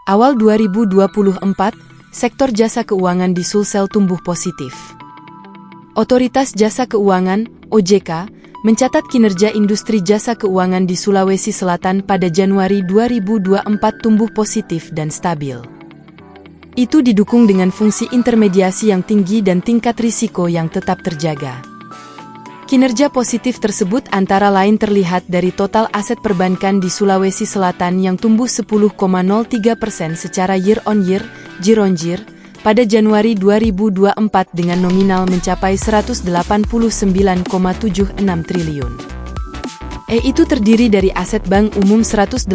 Awal 2024, sektor jasa keuangan di Sulsel tumbuh positif. Otoritas Jasa Keuangan, OJK, mencatat kinerja industri jasa keuangan di Sulawesi Selatan pada Januari 2024 tumbuh positif dan stabil. Itu didukung dengan fungsi intermediasi yang tinggi dan tingkat risiko yang tetap terjaga. Kinerja positif tersebut antara lain terlihat dari total aset perbankan di Sulawesi Selatan yang tumbuh 10,03% secara year-on-year, pada Januari 2024 dengan nominal mencapai 189,76 triliun. Itu terdiri dari aset bank umum 186,11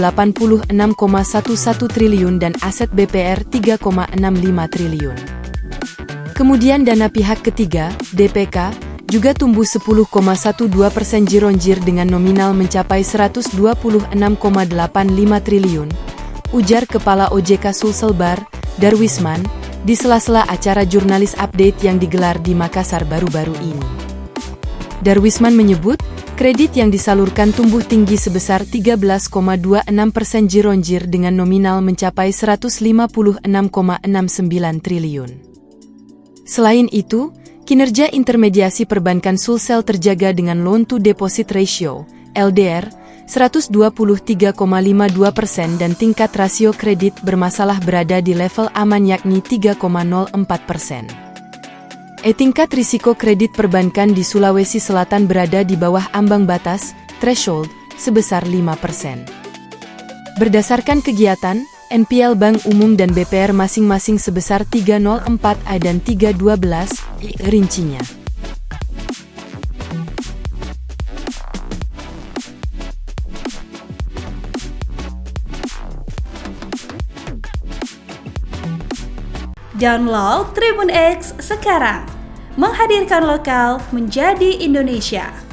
triliun dan aset BPR 3,65 triliun. Kemudian dana pihak ketiga, DPK, juga tumbuh 10,12% year-on-year dengan nominal mencapai 126,85 triliun, ujar Kepala OJK Sulselbar, Darwisman, di sela-sela acara jurnalis update yang digelar di Makassar baru-baru ini. Darwisman menyebut, kredit yang disalurkan tumbuh tinggi sebesar 13,26% year-on-year dengan nominal mencapai 156,69 triliun. Selain itu, kinerja intermediasi perbankan Sulsel terjaga dengan loan to deposit ratio, LDR, 123,52% dan tingkat rasio kredit bermasalah berada di level aman yakni 3,04%. Tingkat risiko kredit perbankan di Sulawesi Selatan berada di bawah ambang batas, threshold, sebesar 5%. Berdasarkan kegiatan, NPL Bank Umum dan BPR masing-masing sebesar 304A dan 312, rincinya. Download Tribun X sekarang, menghadirkan lokal menjadi Indonesia.